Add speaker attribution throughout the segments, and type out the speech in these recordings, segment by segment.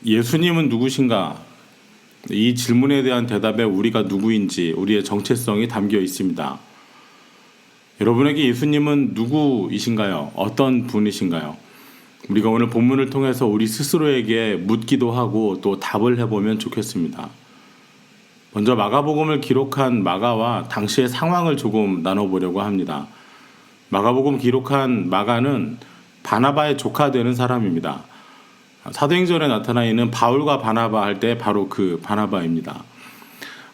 Speaker 1: 예수님은 누구신가? 이 질문에 대한 대답에 우리가 누구인지 우리의 정체성이 담겨 있습니다. 여러분에게 예수님은 누구이신가요? 어떤 분이신가요? 우리가 오늘 본문을 통해서 우리 스스로에게 묻기도 하고 또 답을 해보면 좋겠습니다. 먼저 마가복음을 기록한 마가와 당시의 상황을 조금 나눠보려고 합니다. 마가복음 기록한 마가는 바나바의 조카 되는 사람입니다. 사도행전에 나타나 있는 바울과 바나바 할 때 바로 그 바나바입니다.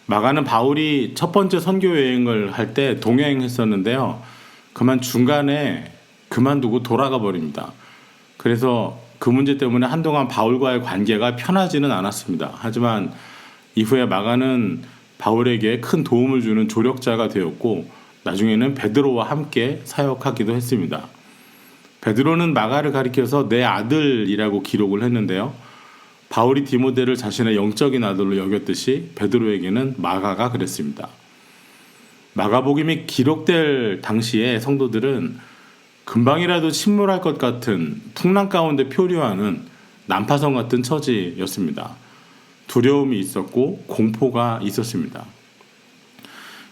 Speaker 1: 마가는 바울이 첫 번째 선교 여행을 할 때 동행했었는데요. 그만 중간에 그만두고 돌아가 버립니다. 그래서 그 문제 때문에 한동안 바울과의 관계가 편하지는 않았습니다. 하지만 이후에 마가는 바울에게 큰 도움을 주는 조력자가 되었고 나중에는 베드로와 함께 사역하기도 했습니다. 베드로는 마가를 가리켜서 내 아들이라고 기록을 했는데요. 바울이 디모데를 자신의 영적인 아들로 여겼듯이 베드로에게는 마가가 그랬습니다. 마가복음이 기록될 당시에 성도들은 금방이라도 침몰할 것 같은 풍랑 가운데 표류하는 난파선 같은 처지였습니다. 두려움이 있었고 공포가 있었습니다.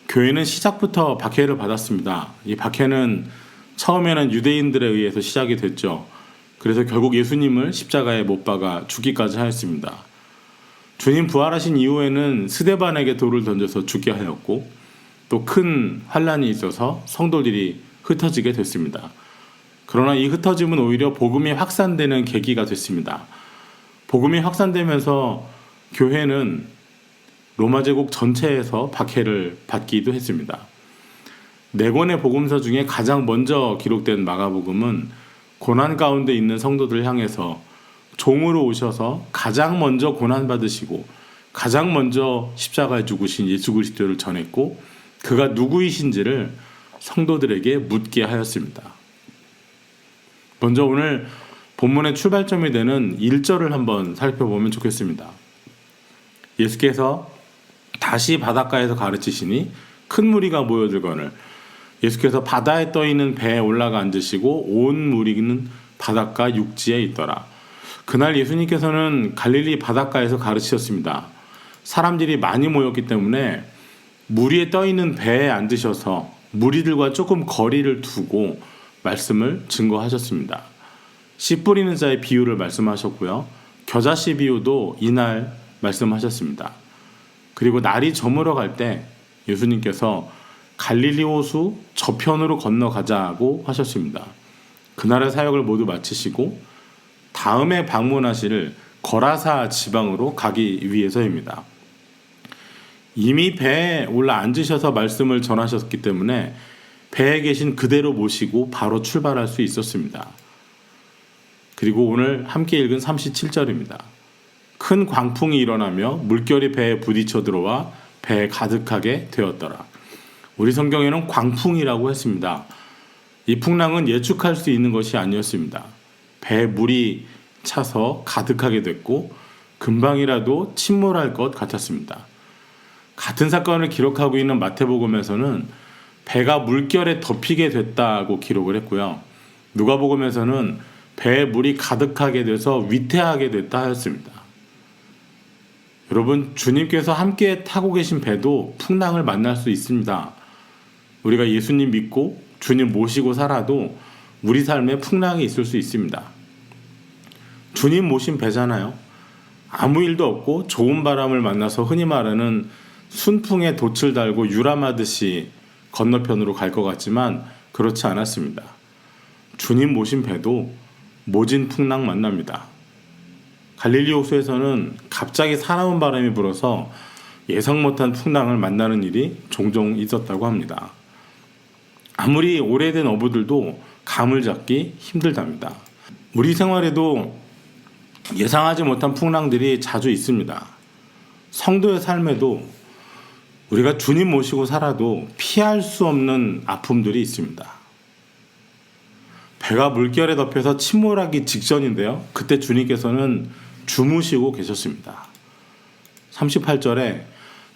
Speaker 1: 교회는 시작부터 박해를 받았습니다. 이 박해는 처음에는 유대인들에 의해서 시작이 됐죠. 그래서 결국 예수님을 십자가에 못 박아 죽기까지 하였습니다. 주님 부활하신 이후에는 스데반에게 돌을 던져서 죽게 하였고 또 큰 환란이 있어서 성도들이 흩어지게 됐습니다. 그러나 이 흩어짐은 오히려 복음이 확산되는 계기가 됐습니다. 복음이 확산되면서 교회는 로마 제국 전체에서 박해를 받기도 했습니다. 네 권의 복음서 중에 가장 먼저 기록된 마가복음은 고난 가운데 있는 성도들을 향해서 종으로 오셔서 가장 먼저 고난 받으시고 가장 먼저 십자가에 죽으신 예수 그리스도를 전했고 그가 누구이신지를 성도들에게 묻게 하였습니다. 먼저 오늘 본문의 출발점이 되는 1절을 한번 살펴보면 좋겠습니다. 예수께서 다시 바닷가에서 가르치시니 큰 무리가 모여들거늘 예수께서 바다에 떠있는 배에 올라가 앉으시고 온 무리는 바닷가 육지에 있더라. 그날 예수님께서는 갈릴리 바닷가에서 가르치셨습니다. 사람들이 많이 모였기 때문에 물 위에 떠있는 배에 앉으셔서 무리들과 조금 거리를 두고 말씀을 증거하셨습니다. 씨 뿌리는 자의 비유를 말씀하셨고요. 겨자씨 비유도 이날 말씀하셨습니다. 그리고 날이 저물어 갈 때 예수님께서 갈릴리 호수 저편으로 건너가자고 하셨습니다. 그날의 사역을 모두 마치시고 다음에 방문하실 거라사 지방으로 가기 위해서입니다. 이미 배에 올라 앉으셔서 말씀을 전하셨기 때문에 배에 계신 그대로 모시고 바로 출발할 수 있었습니다. 그리고 오늘 함께 읽은 37절입니다. 큰 광풍이 일어나며 물결이 배에 부딪혀 들어와 배에 가득하게 되었더라. 우리 성경에는 광풍이라고 했습니다. 이 풍랑은 예측할 수 있는 것이 아니었습니다. 배에 물이 차서 가득하게 됐고 금방이라도 침몰할 것 같았습니다. 같은 사건을 기록하고 있는 마태복음에서는 배가 물결에 덮이게 됐다고 기록을 했고요. 누가복음에서는 배에 물이 가득하게 돼서 위태하게 됐다 하였습니다. 여러분, 주님께서 함께 타고 계신 배도 풍랑을 만날 수 있습니다. 우리가 예수님 믿고 주님 모시고 살아도 우리 삶에 풍랑이 있을 수 있습니다. 주님 모신 배잖아요. 아무 일도 없고 좋은 바람을 만나서 흔히 말하는 순풍에 돛을 달고 유람하듯이 건너편으로 갈 것 같지만 그렇지 않았습니다. 주님 모신 배도 모진 풍랑 만납니다. 갈릴리 호수에서는 갑자기 사나운 바람이 불어서 예상 못한 풍랑을 만나는 일이 종종 있었다고 합니다. 아무리 오래된 어부들도 감을 잡기 힘들답니다. 우리 생활에도 예상하지 못한 풍랑들이 자주 있습니다. 성도의 삶에도 우리가 주님 모시고 살아도 피할 수 없는 아픔들이 있습니다. 배가 물결에 덮여서 침몰하기 직전인데요. 그때 주님께서는 주무시고 계셨습니다. 38절에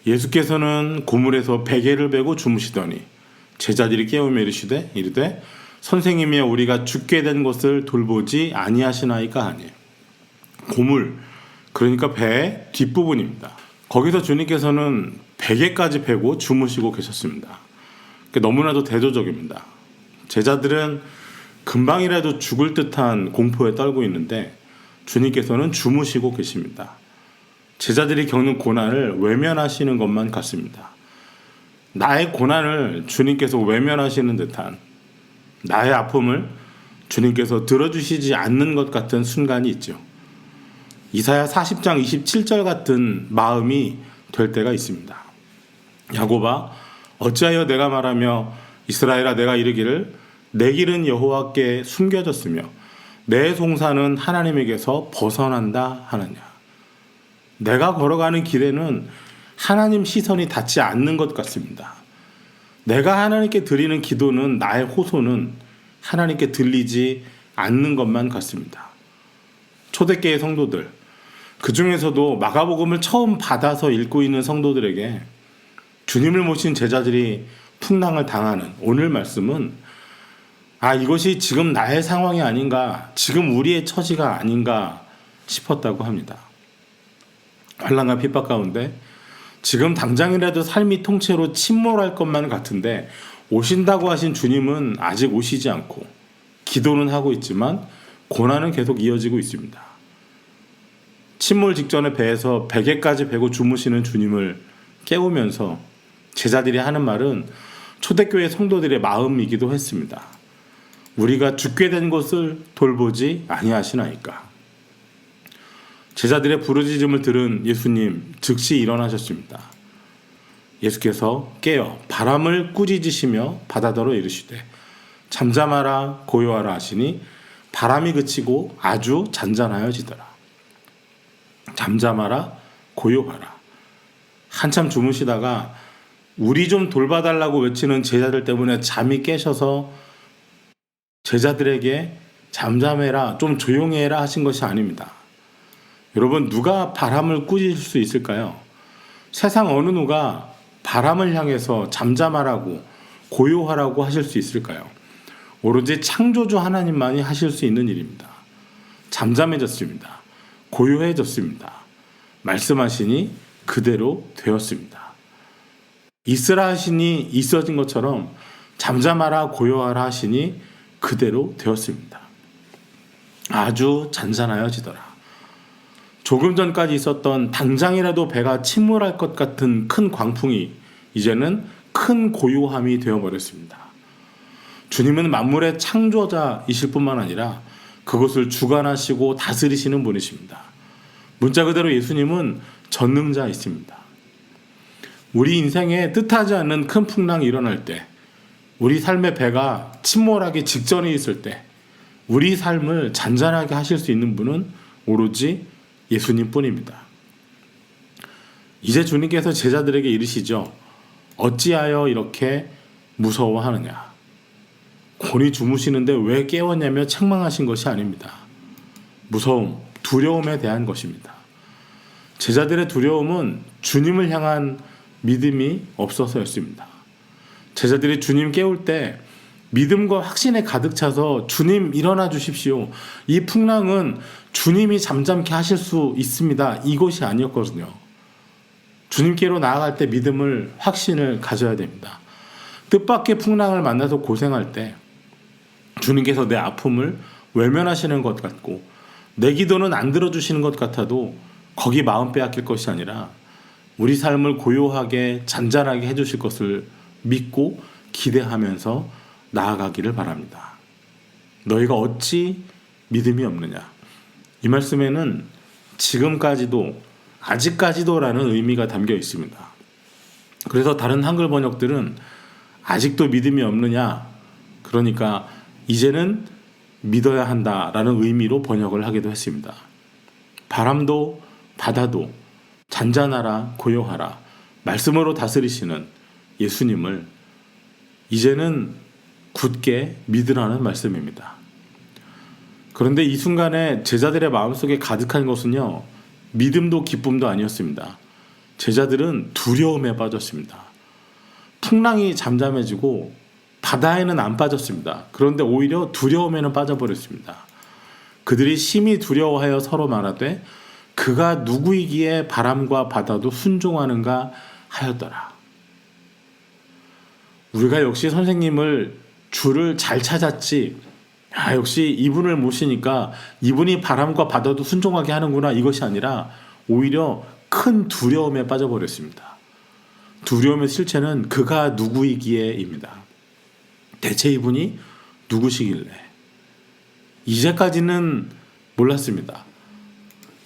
Speaker 1: 예수께서는 고물에서 베개를 베고 주무시더니 제자들이 깨우며 이르되 선생님이여 우리가 죽게 된 것을 돌보지 아니하시나이까 하니 고물, 그러니까 배의 뒷부분입니다. 거기서 주님께서는 베개까지 베고 주무시고 계셨습니다. 너무나도 대조적입니다. 제자들은 금방이라도 죽을 듯한 공포에 떨고 있는데 주님께서는 주무시고 계십니다. 제자들이 겪는 고난을 외면하시는 것만 같습니다. 나의 고난을 주님께서 외면하시는 듯한, 나의 아픔을 주님께서 들어주시지 않는 것 같은 순간이 있죠. 이사야 40장 27절 같은 마음이 될 때가 있습니다. 야곱아, 어찌하여 내가 말하며 이스라엘아 내가 이르기를 내 길은 여호와께 숨겨졌으며 내 송사는 하나님에게서 벗어난다 하느냐. 내가 걸어가는 길에는 하나님 시선이 닿지 않는 것 같습니다. 내가 하나님께 드리는 기도는, 나의 호소는 하나님께 들리지 않는 것만 같습니다. 초대교회 성도들, 그 중에서도 마가복음을 처음 받아서 읽고 있는 성도들에게 주님을 모신 제자들이 풍랑을 당하는 오늘 말씀은 이것이 지금 나의 상황이 아닌가, 지금 우리의 처지가 아닌가 싶었다고 합니다. 환난과 핍박 가운데 지금 당장이라도 삶이 통째로 침몰할 것만 같은데 오신다고 하신 주님은 아직 오시지 않고 기도는 하고 있지만 고난은 계속 이어지고 있습니다. 침몰 직전에 배에서 베개까지 베고 주무시는 주님을 깨우면서 제자들이 하는 말은 초대교회 성도들의 마음이기도 했습니다. 우리가 죽게 된 것을 돌보지 아니하시나이까. 제자들의 부르짖음을 들은 예수님 즉시 일어나셨습니다. 예수께서 깨어 바람을 꾸짖으시며 바다더러 이르시되 잠잠하라 고요하라 하시니 바람이 그치고 아주 잔잔하여지더라. 잠잠하라 고요하라. 한참 주무시다가 우리 좀 돌봐달라고 외치는 제자들 때문에 잠이 깨셔서 제자들에게 잠잠해라, 좀 조용히 해라 하신 것이 아닙니다. 여러분, 누가 바람을 꾸짖을 수 있을까요? 세상 어느 누가 바람을 향해서 잠잠하라고 고요하라고 하실 수 있을까요? 오로지 창조주 하나님만이 하실 수 있는 일입니다. 잠잠해졌습니다. 고요해졌습니다. 말씀하시니 그대로 되었습니다. 있으라 하시니 있어진 것처럼 잠잠하라 고요하라 하시니 그대로 되었습니다. 아주 잔잔하여지더라. 조금 전까지 있었던 당장이라도 배가 침몰할 것 같은 큰 광풍이 이제는 큰 고요함이 되어버렸습니다. 주님은 만물의 창조자이실 뿐만 아니라 그것을 주관하시고 다스리시는 분이십니다. 문자 그대로 예수님은 전능자이십니다. 우리 인생에 뜻하지 않는 큰 풍랑이 일어날 때, 우리 삶의 배가 침몰하기 직전에 있을 때 우리 삶을 잔잔하게 하실 수 있는 분은 오로지 예수님 뿐입니다. 이제 주님께서 제자들에게 이르시죠. 어찌하여 이렇게 무서워하느냐. 곤히 주무시는데 왜 깨웠냐며 책망하신 것이 아닙니다. 무서움, 두려움에 대한 것입니다. 제자들의 두려움은 주님을 향한 믿음이 없어서였습니다. 제자들이 주님 깨울 때 믿음과 확신에 가득 차서 주님 일어나 주십시오. 이 풍랑은 주님이 잠잠케 하실 수 있습니다. 이것이 아니었거든요. 주님께로 나아갈 때 믿음을, 확신을 가져야 됩니다. 뜻밖의 풍랑을 만나서 고생할 때 주님께서 내 아픔을 외면하시는 것 같고 내 기도는 안 들어주시는 것 같아도 거기 마음 빼앗길 것이 아니라 우리 삶을 고요하게 잔잔하게 해주실 것을 믿고 기대하면서 나아가기를 바랍니다. 너희가 어찌 믿음이 없느냐. 이 말씀에는 지금까지도, 아직까지도라는 의미가 담겨 있습니다. 그래서 다른 한글 번역들은 아직도 믿음이 없느냐, 그러니까 이제는 믿어야 한다라는 의미로 번역을 하기도 했습니다. 바람도 바다도 잔잔하라 고요하라 말씀으로 다스리시는 예수님을 이제는 굳게 믿으라는 말씀입니다. 그런데 이 순간에 제자들의 마음속에 가득한 것은요, 믿음도 기쁨도 아니었습니다. 제자들은 두려움에 빠졌습니다. 풍랑이 잠잠해지고 바다에는 안 빠졌습니다. 그런데 오히려 두려움에는 빠져버렸습니다. 그들이 심히 두려워하여 서로 말하되 그가 누구이기에 바람과 바다도 순종하는가 하였더라. 우리가 역시 선생님을 주를 잘 찾았지, 역시 이분을 모시니까 이분이 바람과 바다도 순종하게 하는구나, 이것이 아니라 오히려 큰 두려움에 빠져버렸습니다. 두려움의 실체는 그가 누구이기에입니다. 대체 이분이 누구시길래? 이제까지는 몰랐습니다.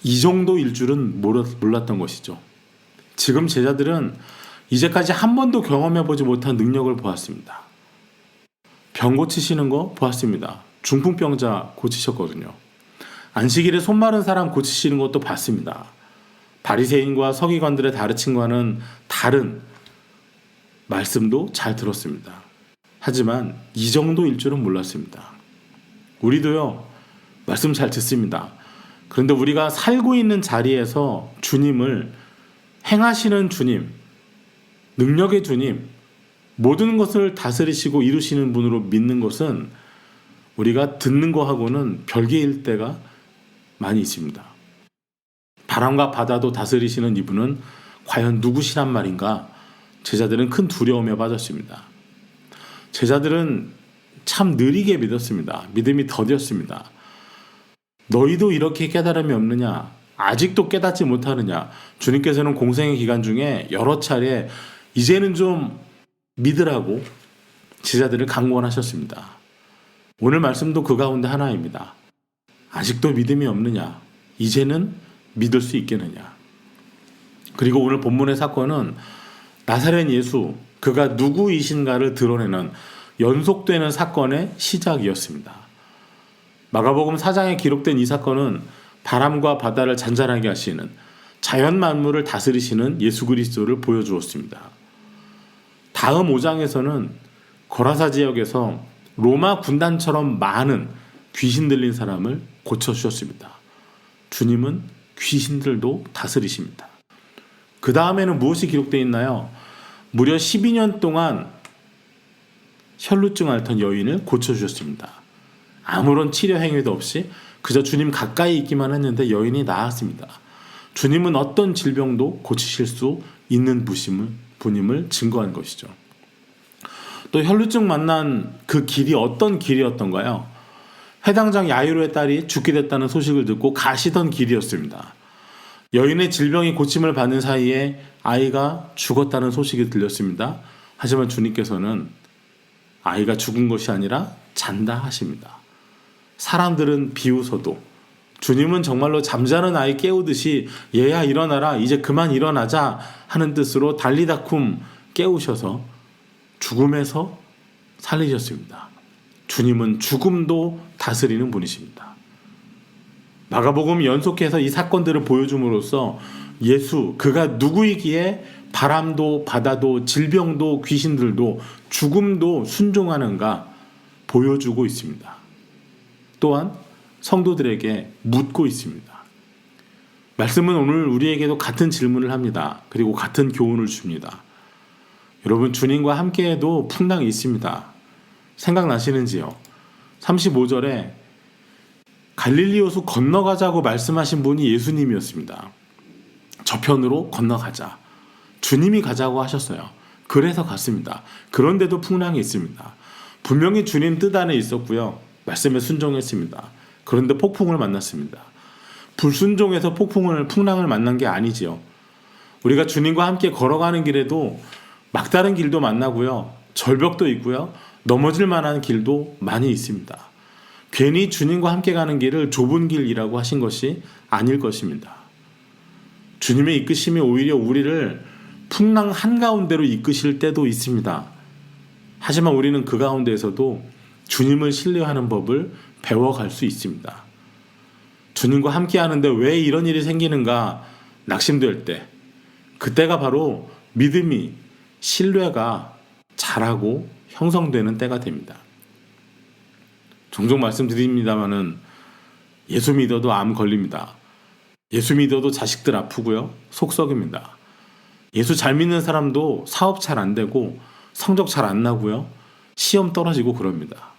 Speaker 1: 이 정도일 줄은 몰랐던 것이죠. 지금 제자들은 이제까지 한 번도 경험해보지 못한 능력을 보았습니다. 병 고치시는 거 보았습니다. 중풍병자 고치셨거든요. 안식일에 손 마른 사람 고치시는 것도 봤습니다. 바리새인과 서기관들의 가르침과는 다른 말씀도 잘 들었습니다. 하지만 이 정도일 줄은 몰랐습니다. 우리도요, 말씀 잘 듣습니다. 그런데 우리가 살고 있는 자리에서 주님을, 행하시는 주님, 능력의 주님, 모든 것을 다스리시고 이루시는 분으로 믿는 것은 우리가 듣는 거하고는 별개일 때가 많이 있습니다. 바람과 바다도 다스리시는 이분은 과연 누구시란 말인가? 제자들은 큰 두려움에 빠졌습니다. 제자들은 참 느리게 믿었습니다. 믿음이 더뎠습니다. 너희도 이렇게 깨달음이 없느냐? 아직도 깨닫지 못하느냐? 주님께서는 공생의 기간 중에 여러 차례 이제는 좀 믿으라고 제자들을 강권하셨습니다. 오늘 말씀도 그 가운데 하나입니다. 아직도 믿음이 없느냐? 이제는 믿을 수 있겠느냐? 그리고 오늘 본문의 사건은 나사렛 예수, 그가 누구이신가를 드러내는 연속되는 사건의 시작이었습니다. 마가복음 4장에 기록된 이 사건은 바람과 바다를 잔잔하게 하시는, 자연 만물을 다스리시는 예수 그리스도를 보여주었습니다. 다음 5장에서는 거라사 지역에서 로마 군단처럼 많은 귀신 들린 사람을 고쳐주셨습니다. 주님은 귀신들도 다스리십니다. 그 다음에는 무엇이 기록되어 있나요? 무려 12년 동안 혈루증 앓던 여인을 고쳐주셨습니다. 아무런 치료 행위도 없이 그저 주님 가까이 있기만 했는데 여인이 나았습니다. 주님은 어떤 질병도 고치실 수 있는 분임을 증거한 것이죠. 또 혈루증 만난 그 길이 어떤 길이었던가요? 회당장 야이로의 딸이 죽게 됐다는 소식을 듣고 가시던 길이었습니다. 여인의 질병이 고침을 받는 사이에 아이가 죽었다는 소식이 들렸습니다. 하지만 주님께서는 아이가 죽은 것이 아니라 잔다 하십니다. 사람들은 비웃어도 주님은 정말로 잠자는 아이 깨우듯이 얘야 일어나라, 이제 그만 일어나자 하는 뜻으로 달리다쿰 깨우셔서 죽음에서 살리셨습니다. 주님은 죽음도 다스리는 분이십니다. 마가복음 연속해서 이 사건들을 보여줌으로써 예수, 그가 누구이기에 바람도 바다도 질병도 귀신들도 죽음도 순종하는가 보여주고 있습니다. 또한 성도들에게 묻고 있습니다. 말씀은 오늘 우리에게도 같은 질문을 합니다. 그리고 같은 교훈을 줍니다. 여러분, 주님과 함께해도 풍랑이 있습니다. 생각나시는지요? 35절에 갈릴리 호수 건너가자고 말씀하신 분이 예수님이었습니다. 저편으로 건너가자. 주님이 가자고 하셨어요. 그래서 갔습니다. 그런데도 풍랑이 있습니다. 분명히 주님 뜻 안에 있었고요. 말씀에 순종했습니다. 그런데 폭풍을 만났습니다. 불순종해서 풍랑을 만난 게 아니지요. 우리가 주님과 함께 걸어가는 길에도 막다른 길도 만나고요. 절벽도 있고요. 넘어질 만한 길도 많이 있습니다. 괜히 주님과 함께 가는 길을 좁은 길이라고 하신 것이 아닐 것입니다. 주님의 이끄심이 오히려 우리를 풍랑 한가운데로 이끄실 때도 있습니다. 하지만 우리는 그 가운데에서도 주님을 신뢰하는 법을 배워갈 수 있습니다. 주님과 함께 하는데 왜 이런 일이 생기는가 낙심될 때, 그때가 바로 믿음이, 신뢰가 자라고 형성되는 때가 됩니다. 종종 말씀드립니다마는 예수 믿어도 암 걸립니다. 예수 믿어도 자식들 아프고요. 속 썩입니다. 예수 잘 믿는 사람도 사업 잘 안 되고 성적 잘 안 나고요. 시험 떨어지고 그럽니다.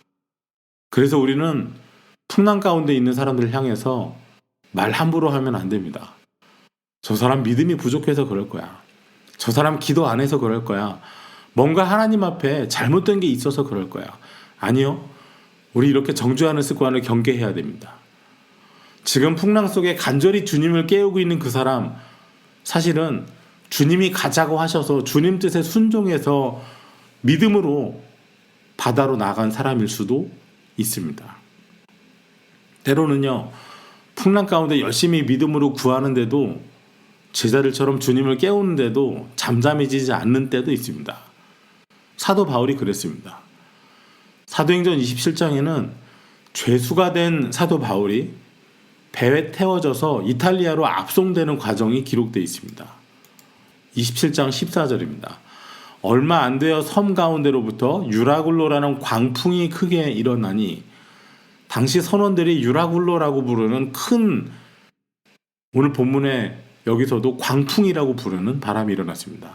Speaker 1: 그래서 우리는 풍랑 가운데 있는 사람들을 향해서 말 함부로 하면 안 됩니다. 저 사람 믿음이 부족해서 그럴 거야. 저 사람 기도 안 해서 그럴 거야. 뭔가 하나님 앞에 잘못된 게 있어서 그럴 거야. 아니요. 우리 이렇게 정죄하는 습관을 경계해야 됩니다. 지금 풍랑 속에 간절히 주님을 깨우고 있는 그 사람, 사실은 주님이 가자고 하셔서 주님 뜻에 순종해서 믿음으로 바다로 나간 사람일 수도 있습니다. 때로는요, 풍랑 가운데 열심히 믿음으로 구하는데도, 제자들처럼 주님을 깨우는데도 잠잠해지지 않는 때도 있습니다. 사도 바울이 그랬습니다. 사도행전 27장에는 죄수가 된 사도 바울이 배에 태워져서 이탈리아로 압송되는 과정이 기록되어 있습니다. 27장 14절입니다. 얼마 안 되어 섬 가운데로부터 유라굴로라는 광풍이 크게 일어나니, 당시 선원들이 유라굴로라고 부르는 큰, 오늘 본문에 여기서도 광풍이라고 부르는 바람이 일어났습니다.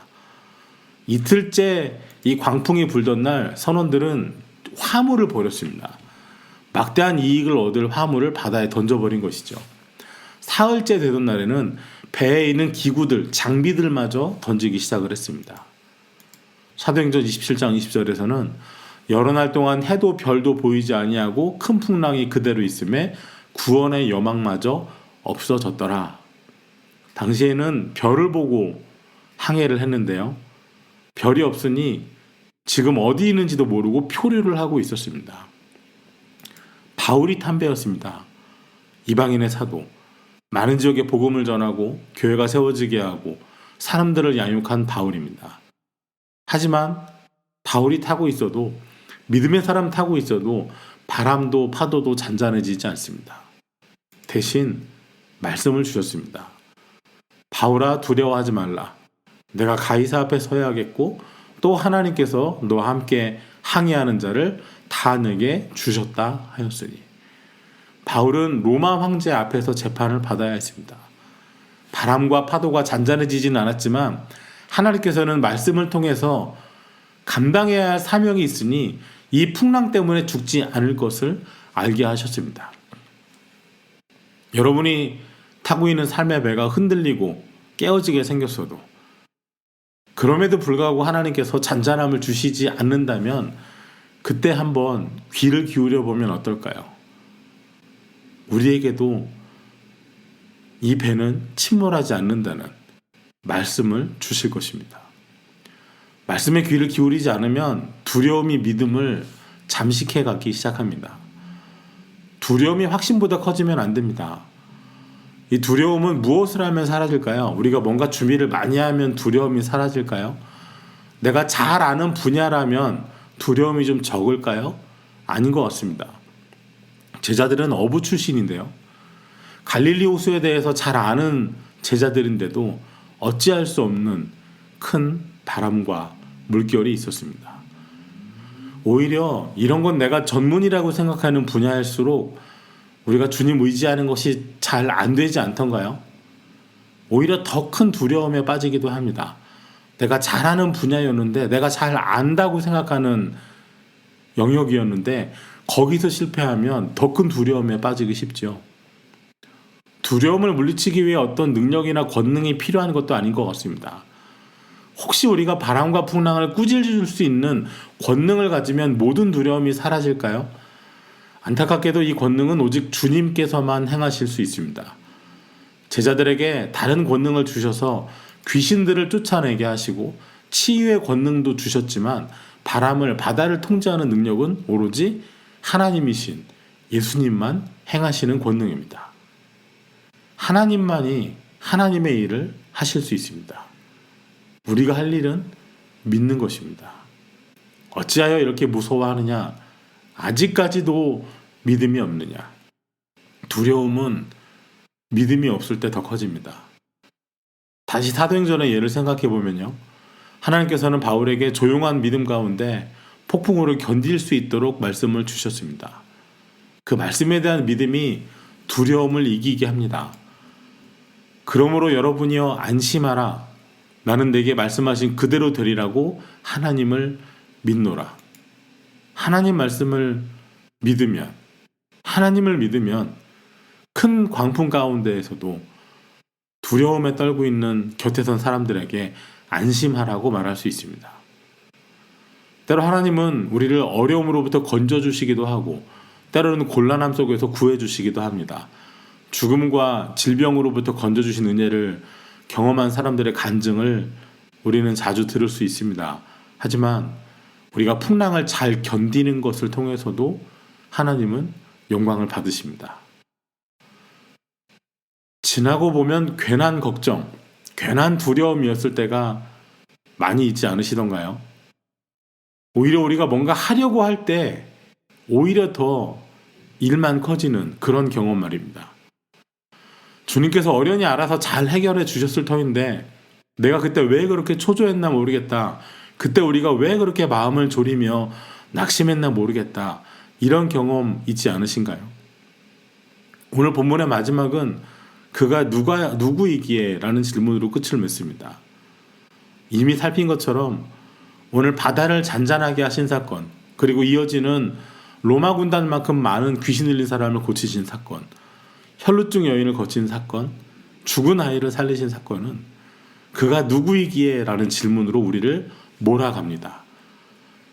Speaker 1: 이틀째 이 광풍이 불던 날 선원들은 화물을 버렸습니다. 막대한 이익을 얻을 화물을 바다에 던져버린 것이죠. 사흘째 되던 날에는 배에 있는 기구들, 장비들마저 던지기 시작을 했습니다. 사도행전 27장 20절에서는 여러 날 동안 해도 별도 보이지 아니하고 큰 풍랑이 그대로 있음에 구원의 여망마저 없어졌더라. 당시에는 별을 보고 항해를 했는데요. 별이 없으니 지금 어디 있는지도 모르고 표류를 하고 있었습니다. 바울이 탄 배였습니다. 이방인의 사도, 많은 지역에 복음을 전하고 교회가 세워지게 하고 사람들을 양육한 바울입니다. 하지만 바울이 타고 있어도, 믿음의 사람 타고 있어도 바람도 파도도 잔잔해지지 않습니다. 대신 말씀을 주셨습니다. 바울아, 두려워하지 말라. 내가 가이사 앞에 서야겠고 또 하나님께서 너와 함께 항해하는 자를 다 내게 주셨다 하였으니. 바울은 로마 황제 앞에서 재판을 받아야 했습니다. 바람과 파도가 잔잔해지지는 않았지만 하나님께서는 말씀을 통해서 감당해야 할 사명이 있으니 이 풍랑 때문에 죽지 않을 것을 알게 하셨습니다. 여러분이 타고 있는 삶의 배가 흔들리고 깨어지게 생겼어도, 그럼에도 불구하고 하나님께서 잔잔함을 주시지 않는다면 그때 한번 귀를 기울여 보면 어떨까요? 우리에게도 이 배는 침몰하지 않는다는 말씀을 주실 것입니다. 말씀에 귀를 기울이지 않으면 두려움이 믿음을 잠식해 가기 시작합니다. 두려움이 확신보다 커지면 안 됩니다. 이 두려움은 무엇을 하면 사라질까요? 우리가 뭔가 준비를 많이 하면 두려움이 사라질까요? 내가 잘 아는 분야라면 두려움이 좀 적을까요? 아닌 것 같습니다. 제자들은 어부 출신인데요. 갈릴리 호수에 대해서 잘 아는 제자들인데도 어찌할 수 없는 큰 바람과 물결이 있었습니다. 오히려 이런 건 내가 전문이라고 생각하는 분야일수록 우리가 주님 의지하는 것이 잘 안 되지 않던가요? 오히려 더 큰 두려움에 빠지기도 합니다. 내가 잘하는 분야였는데, 내가 잘 안다고 생각하는 영역이었는데 거기서 실패하면 더 큰 두려움에 빠지기 쉽죠. 두려움을 물리치기 위해 어떤 능력이나 권능이 필요한 것도 아닌 것 같습니다. 혹시 우리가 바람과 풍랑을 꾸짖을 수 있는 권능을 가지면 모든 두려움이 사라질까요? 안타깝게도 이 권능은 오직 주님께서만 행하실 수 있습니다. 제자들에게 다른 권능을 주셔서 귀신들을 쫓아내게 하시고 치유의 권능도 주셨지만 바람을, 바다를 통제하는 능력은 오로지 하나님이신 예수님만 행하시는 권능입니다. 하나님만이 하나님의 일을 하실 수 있습니다. 우리가 할 일은 믿는 것입니다. 어찌하여 이렇게 무서워하느냐? 아직까지도 믿음이 없느냐? 두려움은 믿음이 없을 때 더 커집니다. 다시 사도행전의 예를 생각해 보면요, 하나님께서는 바울에게 조용한 믿음 가운데 폭풍우를 견딜 수 있도록 말씀을 주셨습니다. 그 말씀에 대한 믿음이 두려움을 이기게 합니다. 그러므로 여러분이여 안심하라. 나는 내게 말씀하신 그대로 되리라고 하나님을 믿노라. 하나님 말씀을 믿으면, 하나님을 믿으면 큰 광풍 가운데에서도 두려움에 떨고 있는 곁에 선 사람들에게 안심하라고 말할 수 있습니다. 때로 하나님은 우리를 어려움으로부터 건져주시기도 하고 때로는 곤란함 속에서 구해주시기도 합니다. 죽음과 질병으로부터 건져주신 은혜를 경험한 사람들의 간증을 우리는 자주 들을 수 있습니다. 하지만 우리가 풍랑을 잘 견디는 것을 통해서도 하나님은 영광을 받으십니다. 지나고 보면 괜한 걱정, 괜한 두려움이었을 때가 많이 있지 않으시던가요? 오히려 우리가 뭔가 하려고 할 때 오히려 더 일만 커지는 그런 경험 말입니다. 주님께서 어련히 알아서 잘 해결해 주셨을 터인데 내가 그때 왜 그렇게 초조했나 모르겠다. 그때 우리가 왜 그렇게 마음을 졸이며 낙심했나 모르겠다. 이런 경험 있지 않으신가요? 오늘 본문의 마지막은 그가 누구이기에? 라는 질문으로 끝을 맺습니다. 이미 살핀 것처럼 오늘 바다를 잔잔하게 하신 사건, 그리고 이어지는 로마 군단만큼 많은 귀신 들린 사람을 고치신 사건, 혈루증 여인을 거친 사건, 죽은 아이를 살리신 사건은 그가 누구이기에? 라는 질문으로 우리를 몰아갑니다.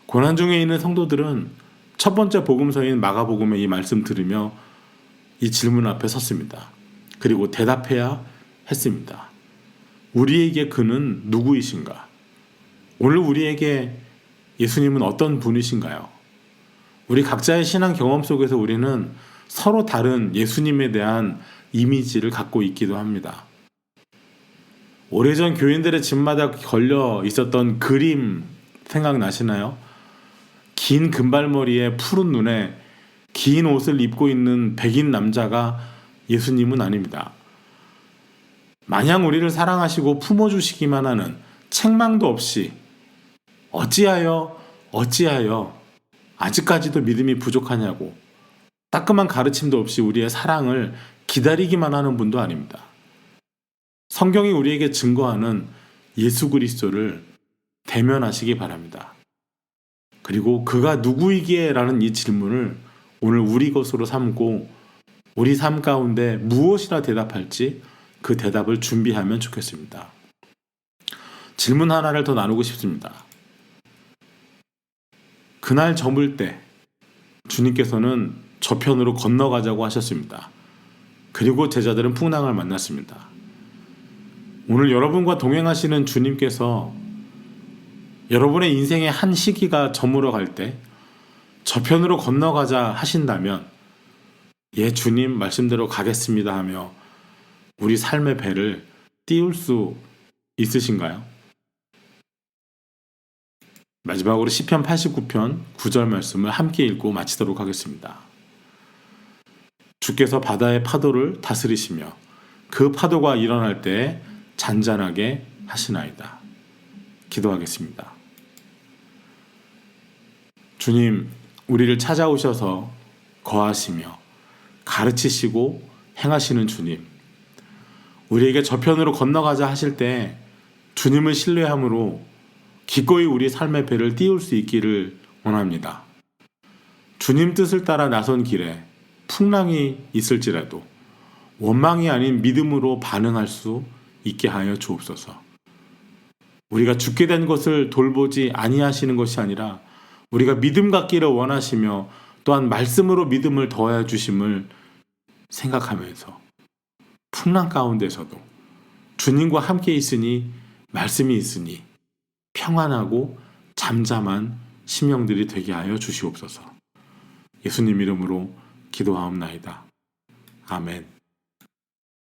Speaker 1: 고난 중에 있는 성도들은 첫 번째 복음서인 마가복음의 이 말씀 들으며 이 질문 앞에 섰습니다. 그리고 대답해야 했습니다. 우리에게 그는 누구이신가? 오늘 우리에게 예수님은 어떤 분이신가요? 우리 각자의 신앙 경험 속에서 우리는 서로 다른 예수님에 대한 이미지를 갖고 있기도 합니다. 오래전 교인들의 집마다 걸려 있었던 그림 생각나시나요? 긴 금발머리에 푸른 눈에 긴 옷을 입고 있는 백인 남자가 예수님은 아닙니다. 마냥 우리를 사랑하시고 품어주시기만 하는 책망도 없이 어찌하여 아직까지도 믿음이 부족하냐고 따끔한 가르침도 없이 우리의 사랑을 기다리기만 하는 분도 아닙니다. 성경이 우리에게 증거하는 예수 그리스도를 대면하시기 바랍니다. 그리고 그가 누구이기에? 라는 이 질문을 오늘 우리 것으로 삼고 우리 삶 가운데 무엇이라 대답할지 그 대답을 준비하면 좋겠습니다. 질문 하나를 더 나누고 싶습니다. 그날 저물 때 주님께서는 저편으로 건너가자고 하셨습니다. 그리고 제자들은 풍랑을 만났습니다. 오늘 여러분과 동행하시는 주님께서 여러분의 인생의 한 시기가 저물어 갈 때 저편으로 건너가자 하신다면 예, 주님 말씀대로 가겠습니다 하며 우리 삶의 배를 띄울 수 있으신가요? 마지막으로 시편 89편 9절 말씀을 함께 읽고 마치도록 하겠습니다. 주께서 바다의 파도를 다스리시며 그 파도가 일어날 때 잔잔하게 하시나이다. 기도하겠습니다. 주님, 우리를 찾아오셔서 거하시며 가르치시고 행하시는 주님, 우리에게 저편으로 건너가자 하실 때 주님을 신뢰함으로 기꺼이 우리 삶의 배를 띄울 수 있기를 원합니다. 주님 뜻을 따라 나선 길에 풍랑이 있을지라도 원망이 아닌 믿음으로 반응할 수 있게 하여 주옵소서. 우리가 죽게 된 것을 돌보지 아니하시는 것이 아니라 우리가 믿음 갖기를 원하시며 또한 말씀으로 믿음을 더하여 주심을 생각하면서 풍랑 가운데서도 주님과 함께 있으니 말씀이 있으니 평안하고 잠잠한 심령들이 되게 하여 주시옵소서. 예수님 이름으로 기도하옵나이다. 아멘.